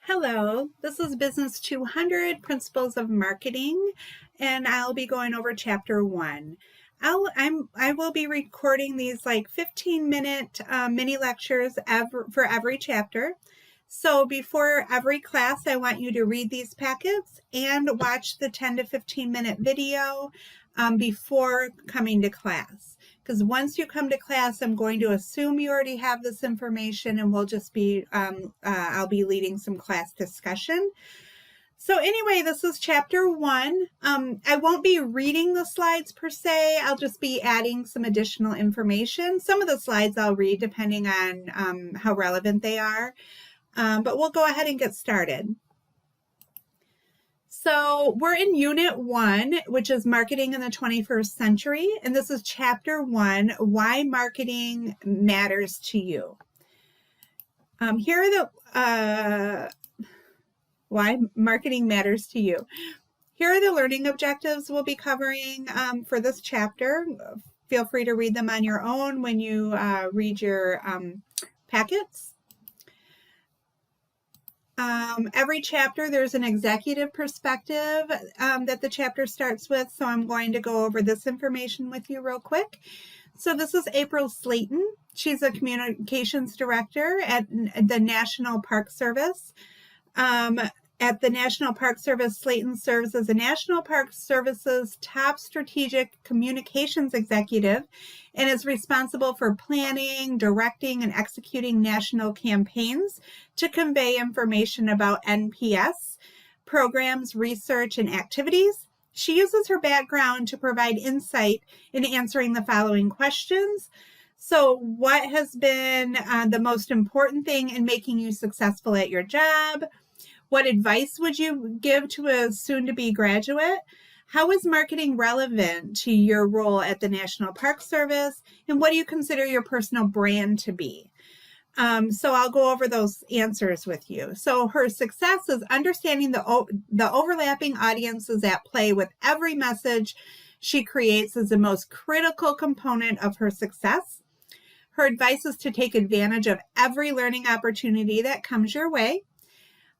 Hello, this is Business 200 Principles of Marketing, and I'll be going over Chapter 1. I will be recording these like 15-minute mini lectures for every chapter. So before every class, I want you to read these packets and watch the 10 to 15-minute video before coming to class. Because once you come to class, I'm going to assume you already have this information, and we'll just be, I'll be leading some class discussion. So anyway, this is chapter 1. I won't be reading the slides per se. I'll just be adding some additional information. Some of the slides I'll read depending on how relevant they are. But we'll go ahead and get started. So we're in Unit 1, which is Marketing in the 21st Century, and this is Chapter 1, Why Marketing Matters to You. Here are the why marketing matters to you. Here are the learning objectives we'll be covering for this chapter. Feel free to read them on your own when you read your packets. Every chapter there's an executive perspective that the chapter starts with, so I'm going to go over this information with you real quick. So this is April Slayton. She's a communications director at the National Park Service. At the National Park Service, Slayton serves as the National Park Service's top strategic communications executive and is responsible for planning, directing, and executing national campaigns to convey information about NPS, programs, research, and activities. She uses her background to provide insight in answering the following questions. So what has been the most important thing in making you successful at your job? What advice would you give to a soon-to-be graduate? How is marketing relevant to your role at the National Park Service? And what do you consider your personal brand to be? So I'll go over those answers with you. So her success is understanding the overlapping audiences at play with every message she creates is the most critical component of her success. Her advice is to take advantage of every learning opportunity that comes your way.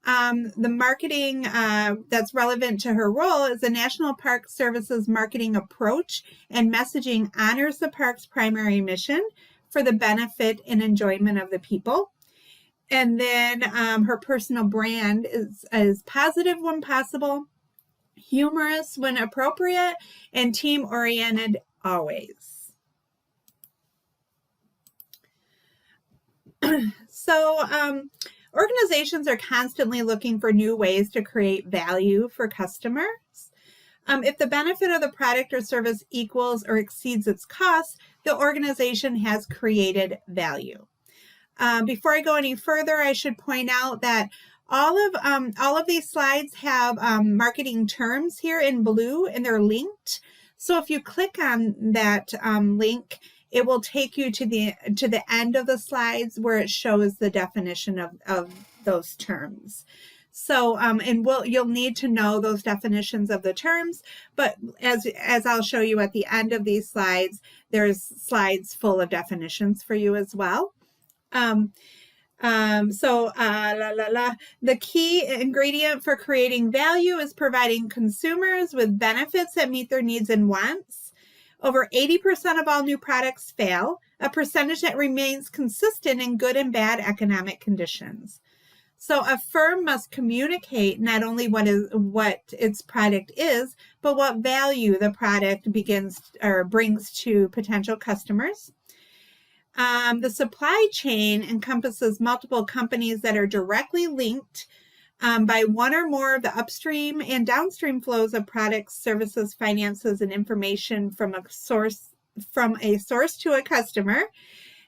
The marketing that's relevant to her role is the National Park Service's marketing approach and messaging honors the park's primary mission for the benefit and enjoyment of the people. And then her personal brand is positive when possible, humorous when appropriate, and team-oriented always. So, organizations are constantly looking for new ways to create value for customers. If the benefit of the product or service equals or exceeds its costs, the organization has created value. Before I go any further, I should point out that all of these slides have marketing terms here in blue, and they're linked. So if you click on that link, it will take you to the end of the slides where it shows the definition of those terms. So, and you'll need to know those definitions of the terms, but as I'll show you at the end of these slides, there's slides full of definitions for you as well. The key ingredient for creating value is providing consumers with benefits that meet their needs and wants. Over 80% of all new products fail, a percentage that remains consistent in good and bad economic conditions. So a firm must communicate not only what its product is, but what value the product brings to potential customers. The supply chain encompasses multiple companies that are directly linked by one or more of the upstream and downstream flows of products, services, finances, and information from a source to a customer.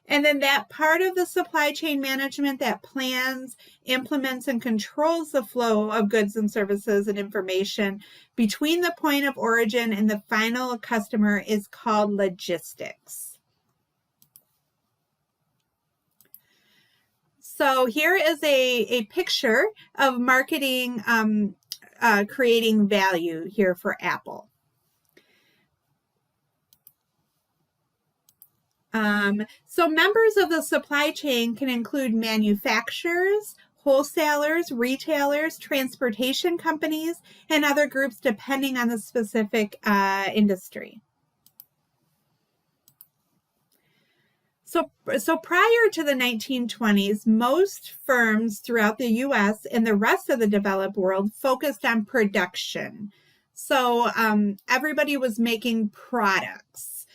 And then that part of the supply chain management that plans, implements, and controls the flow of goods and services and information between the point of origin and the final customer is called logistics. So here is a picture of marketing creating value here for Apple. So members of the supply chain can include manufacturers, wholesalers, retailers, transportation companies, and other groups depending on the specific industry. So prior to the 1920s, most firms throughout the U.S. and the rest of the developed world focused on production. So everybody was making products.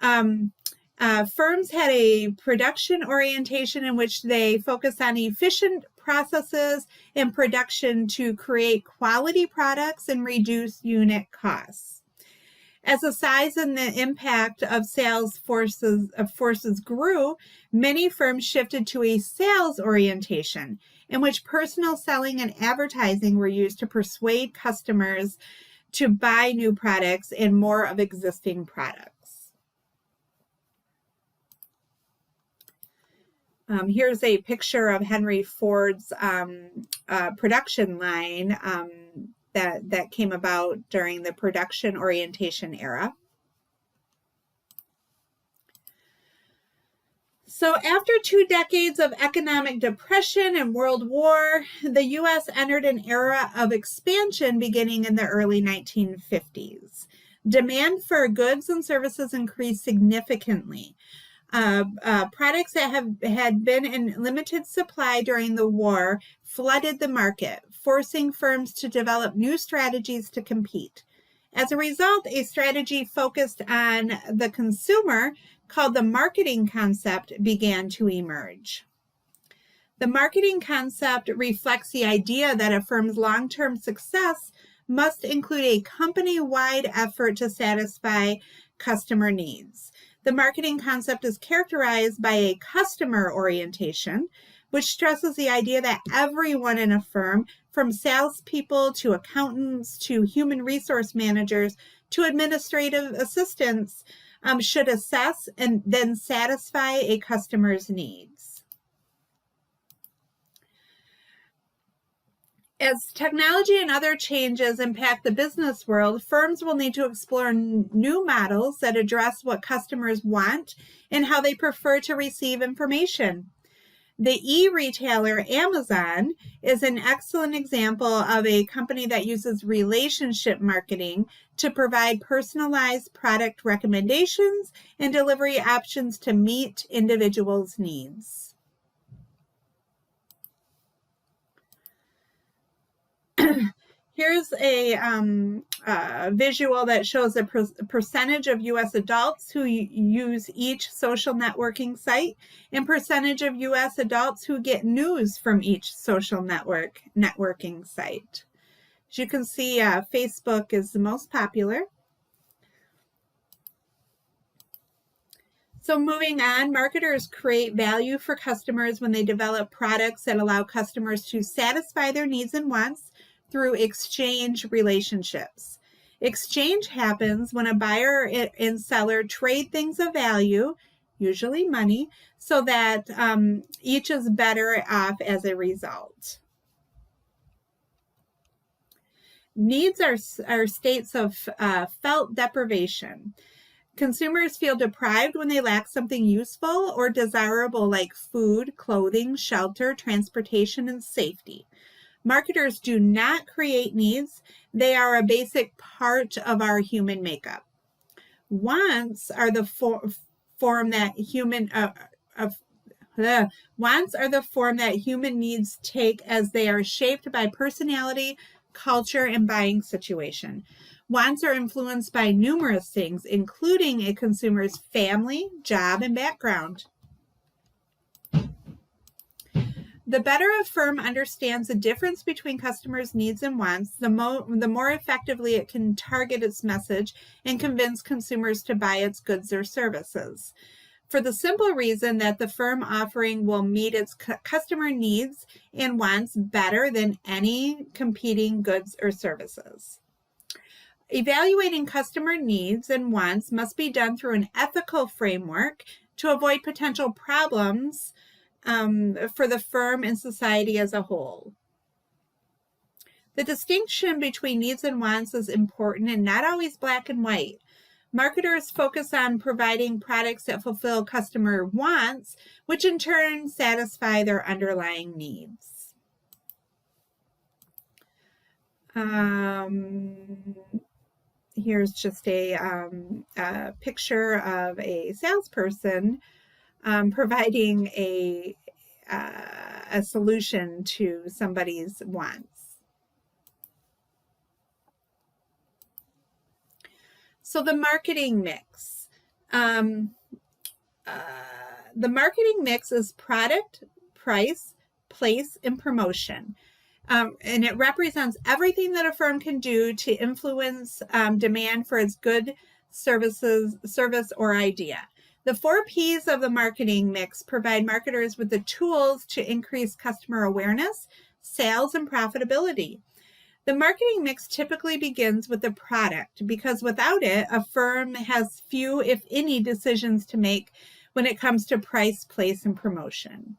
Firms had a production orientation in which they focused on efficient processes and production to create quality products and reduce unit costs. As the size and the impact of sales forces grew, many firms shifted to a sales orientation in which personal selling and advertising were used to persuade customers to buy new products and more of existing products. Here's a picture of Henry Ford's production line that came about during the production orientation era. So after 2 decades of economic depression and World War, the U.S. entered an era of expansion beginning in the early 1950s. Demand for goods and services increased significantly. Products that had been in limited supply during the war flooded the market, forcing firms to develop new strategies to compete. As a result, a strategy focused on the consumer called the marketing concept began to emerge. The marketing concept reflects the idea that a firm's long-term success must include a company-wide effort to satisfy customer needs. The marketing concept is characterized by a customer orientation, which stresses the idea that everyone in a firm, from salespeople to accountants to human resource managers to administrative assistants, should assess and then satisfy a customer's needs. As technology and other changes impact the business world, firms will need to explore new models that address what customers want and how they prefer to receive information. The e-retailer Amazon is an excellent example of a company that uses relationship marketing to provide personalized product recommendations and delivery options to meet individuals' needs. Here's a visual that shows a percentage of U.S. adults who use each social networking site and percentage of U.S. adults who get news from each social networking site. As you can see, Facebook is the most popular. So moving on, marketers create value for customers when they develop products that allow customers to satisfy their needs and wants through exchange relationships. Exchange happens when a buyer and seller trade things of value, usually money, so that each is better off as a result. Needs are states of felt deprivation. Consumers feel deprived when they lack something useful or desirable like food, clothing, shelter, transportation, and safety. Marketers do not create needs. They are a basic part of our human makeup. Wants are the form that human needs take as they are shaped by personality, culture, and buying situation. Wants are influenced by numerous things, including a consumer's family, job, and background. The better a firm understands the difference between customers' needs and wants, the more effectively it can target its message and convince consumers to buy its goods or services. For the simple reason that the firm offering will meet its customer needs and wants better than any competing goods or services. Evaluating customer needs and wants must be done through an ethical framework to avoid potential problems for the firm and society as a whole. The distinction between needs and wants is important and not always black and white. Marketers focus on providing products that fulfill customer wants, which in turn satisfy their underlying needs. Here's just a picture of a salesperson providing a solution to somebody's wants. So the marketing mix. The marketing mix is product, price, place, and promotion. And it represents everything that a firm can do to influence demand for its good, service, or idea. The 4 P's of the marketing mix provide marketers with the tools to increase customer awareness, sales, and profitability. The marketing mix typically begins with the product because without it, a firm has few, if any, decisions to make when it comes to price, place, and promotion.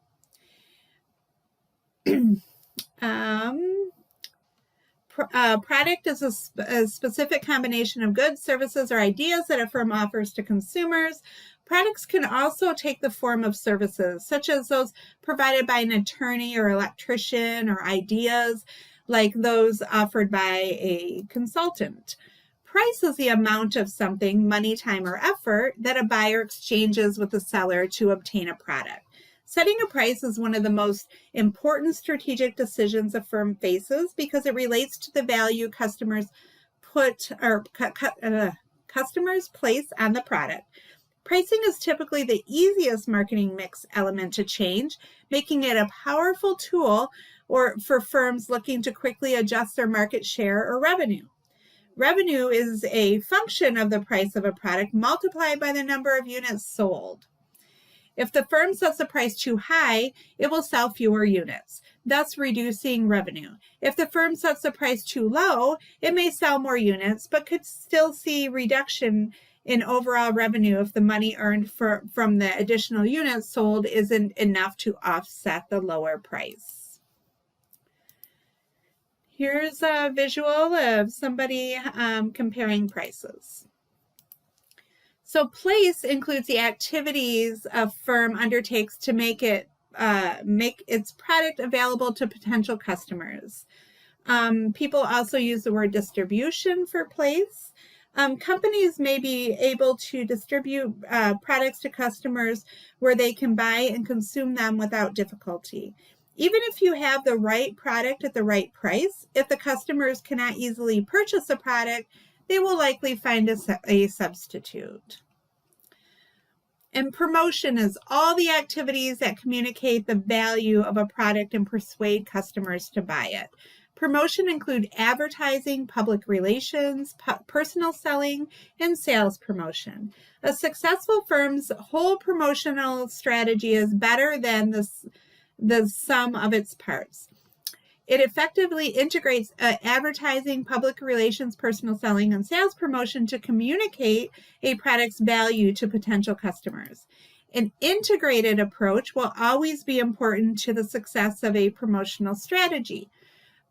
Product is a specific combination of goods, services, or ideas that a firm offers to consumers. Products can also take the form of services, such as those provided by an attorney or electrician, or ideas like those offered by a consultant. Price is the amount of something, money, time, or effort, that a buyer exchanges with the seller to obtain a product. Setting a price is one of the most important strategic decisions a firm faces because it relates to the value customers place on the product. Pricing is typically the easiest marketing mix element to change, making it a powerful tool for firms looking to quickly adjust their market share or revenue. Revenue is a function of the price of a product multiplied by the number of units sold. If the firm sets the price too high, it will sell fewer units, thus reducing revenue. If the firm sets the price too low, it may sell more units, but could still see reduction in overall revenue if the money earned from the additional units sold isn't enough to offset the lower price. Here's a visual of somebody comparing prices. So place includes the activities a firm undertakes to make its product available to potential customers. People also use the word distribution for place. Companies may be able to distribute products to customers where they can buy and consume them without difficulty. Even if you have the right product at the right price, if the customers cannot easily purchase a product, they will likely find a substitute. And promotion is all the activities that communicate the value of a product and persuade customers to buy it. Promotion include advertising, public relations, personal selling, and sales promotion. A successful firm's whole promotional strategy is better than the sum of its parts. It effectively integrates advertising, public relations, personal selling, and sales promotion to communicate a product's value to potential customers. An integrated approach will always be important to the success of a promotional strategy.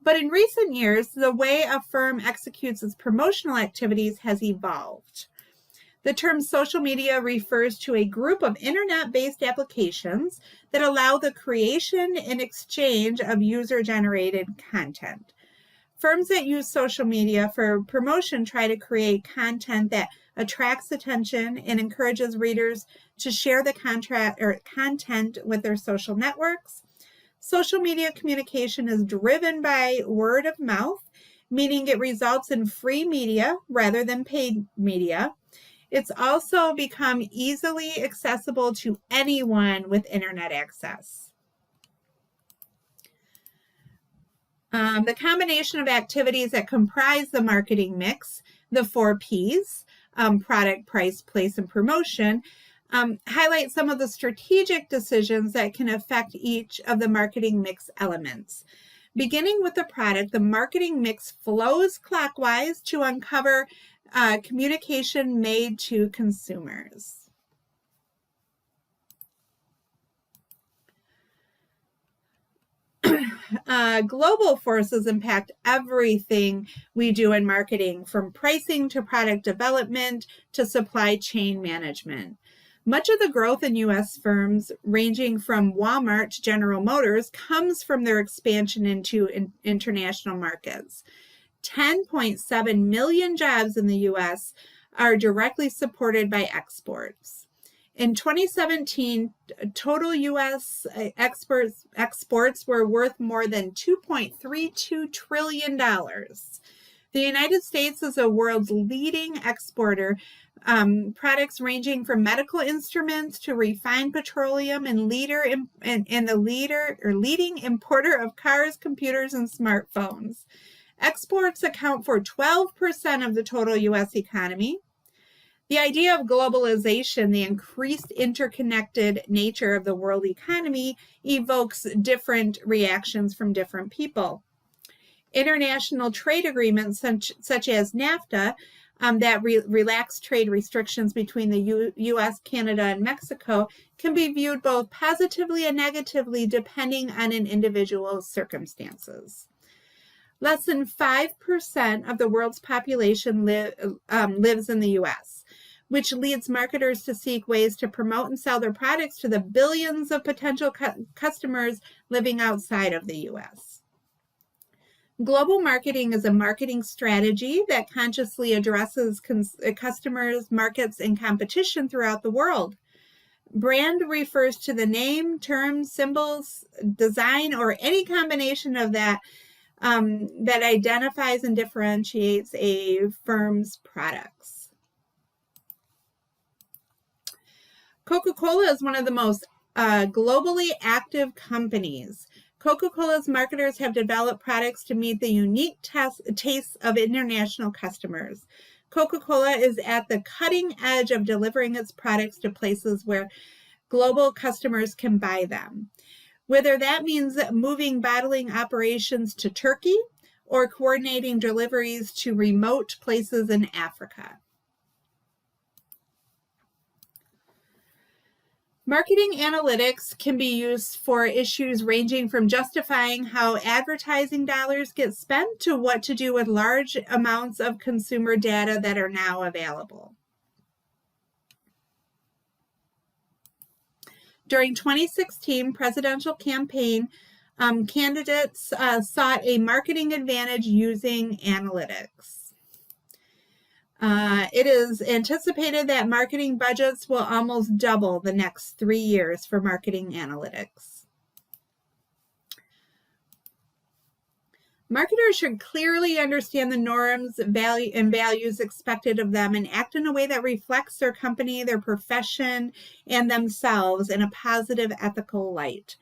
But in recent years, the way a firm executes its promotional activities has evolved. The term social media refers to a group of internet-based applications that allow the creation and exchange of user-generated content. Firms that use social media for promotion try to create content that attracts attention and encourages readers to share the content with their social networks. Social media communication is driven by word of mouth, meaning it results in free media rather than paid media. It's also become easily accessible to anyone with internet access. The combination of activities that comprise the marketing mix, the 4 Ps, product, price, place, and promotion, highlight some of the strategic decisions that can affect each of the marketing mix elements. Beginning with the product, the marketing mix flows clockwise to uncover communication made to consumers. Global forces impact everything we do in marketing, from pricing to product development to supply chain management. Much of the growth in U.S. firms, ranging from Walmart to General Motors, comes from their expansion into international markets. 10.7 million jobs in the U.S. are directly supported by exports. In 2017, total U.S. exports were worth more than $2.32 trillion. The United States is the world's leading exporter. Products ranging from medical instruments to refined petroleum and leading importer of cars, computers, and smartphones. Exports account for 12% of the total U.S. economy. The idea of globalization, the increased interconnected nature of the world economy, evokes different reactions from different people. International trade agreements such as NAFTA that relax trade restrictions between the U.S., Canada, and Mexico can be viewed both positively and negatively depending on an individual's circumstances. Less than 5% of the world's population lives in the U.S., which leads marketers to seek ways to promote and sell their products to the billions of potential customers living outside of the U.S. Global marketing is a marketing strategy that consciously addresses customers, markets, and competition throughout the world. Brand refers to the name, terms, symbols, design, or any combination of that that identifies and differentiates a firm's products. Coca-Cola is one of the most globally active companies. Coca-Cola's marketers have developed products to meet the unique tastes of international customers. Coca-Cola is at the cutting edge of delivering its products to places where global customers can buy them. Whether that means moving bottling operations to Turkey or coordinating deliveries to remote places in Africa. Marketing analytics can be used for issues ranging from justifying how advertising dollars get spent to what to do with large amounts of consumer data that are now available. During 2016 presidential campaign, candidates sought a marketing advantage using analytics. It is anticipated that marketing budgets will almost double the next 3 years for marketing analytics. Marketers should clearly understand the norms, values expected of them and act in a way that reflects their company, their profession, and themselves in a positive, ethical light.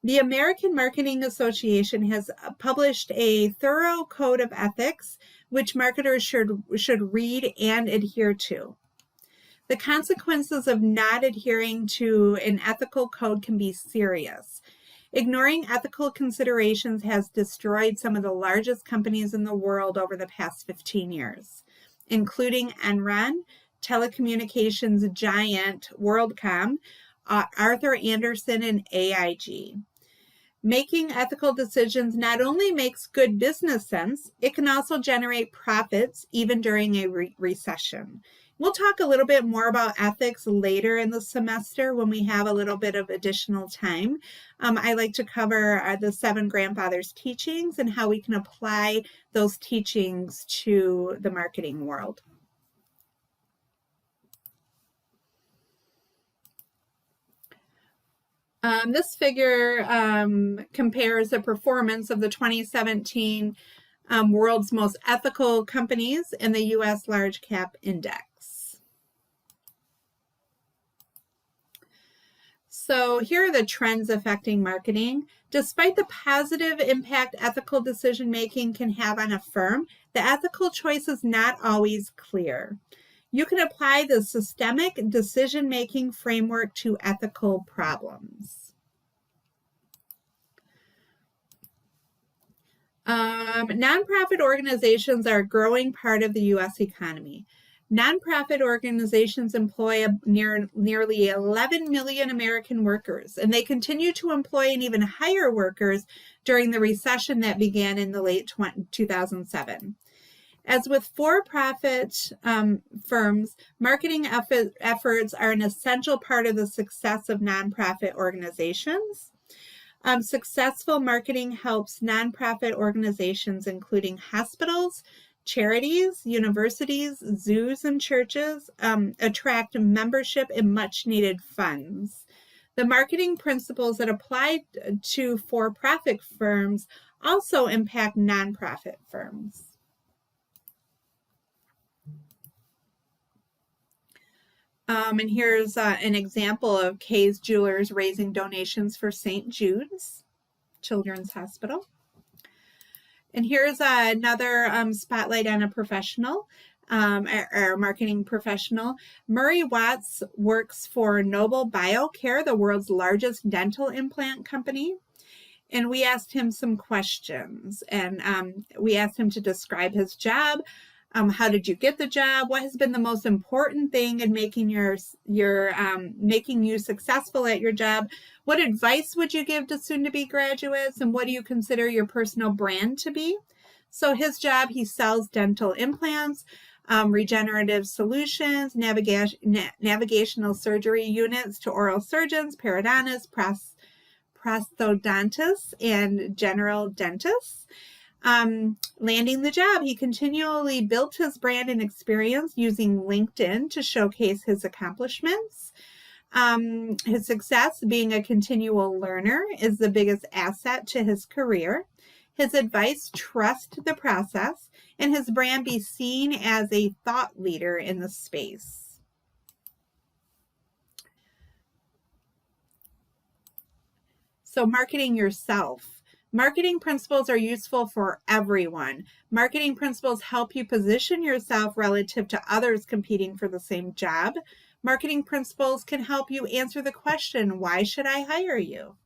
The American Marketing Association has published a thorough code of ethics which marketers should read and adhere to. The consequences of not adhering to an ethical code can be serious. Ignoring ethical considerations has destroyed some of the largest companies in the world over the past 15 years, including Enron, telecommunications giant WorldCom, Arthur Andersen, and AIG. Making ethical decisions not only makes good business sense, it can also generate profits even during a recession. We'll talk a little bit more about ethics later in the semester when we have a little bit of additional time. I like to cover the 7 grandfathers teachings and how we can apply those teachings to the marketing world. This figure compares the performance of the 2017 world's most ethical companies in the U.S. Large Cap Index. So here are the trends affecting marketing. Despite the positive impact ethical decision-making can have on a firm, the ethical choice is not always clear. You can apply the systemic decision-making framework to ethical problems. Nonprofit organizations are a growing part of the U.S. economy. Nonprofit organizations employ nearly 11 million American workers, and they continue to employ and even hire workers during the recession that began in the late 2007. As with for-profit firms, marketing efforts are an essential part of the success of nonprofit organizations. Successful marketing helps nonprofit organizations, including hospitals, charities, universities, zoos, and churches, attract membership and much needed funds. The marketing principles that apply to for-profit firms also impact nonprofit firms. And here's an example of Kay's Jewelers raising donations for St. Jude's Children's Hospital. And here's another spotlight on a professional, our marketing professional. Murray Watts works for Noble Biocare, the world's largest dental implant company. And we asked him some questions, and we asked him to describe his job. How did you get the job? What has been the most important thing in making making you successful at your job? What advice would you give to soon-to-be graduates? And what do you consider your personal brand to be? So his job, he sells dental implants, regenerative solutions, navigational surgery units to oral surgeons, periodontists, prosthodontists, and general dentists. Landing the job, he continually built his brand and experience using LinkedIn to showcase his accomplishments. His success, being a continual learner, is the biggest asset to his career. His advice, trust the process, and his brand be seen as a thought leader in the space. So marketing yourself. Marketing principles are useful for everyone. Marketing principles help you position yourself relative to others competing for the same job. Marketing principles can help you answer the question, why should I hire you?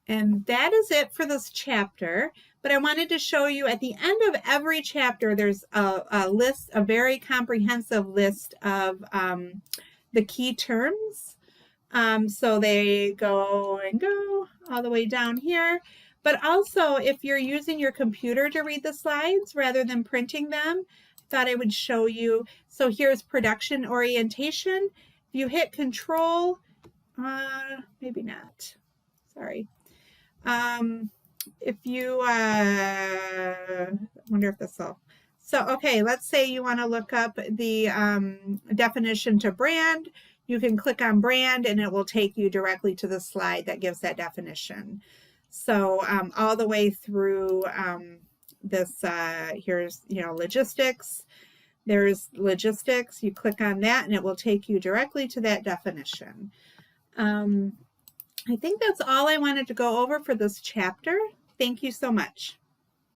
And that is it for this chapter. But I wanted to show you at the end of every chapter, there's a list, a very comprehensive list of the key terms. So they go all the way down here. But also, if you're using your computer to read the slides rather than printing them, I thought I would show you. So here's production orientation. If you hit Control, maybe not. Sorry. If you, I wonder if this will. So, okay, let's say you want to look up the definition to brand. You can click on brand and it will take you directly to the slide that gives that definition. So all the way through this, here's, logistics. There's logistics. You click on that and it will take you directly to that definition. I think that's all I wanted to go over for this chapter. Thank you so much.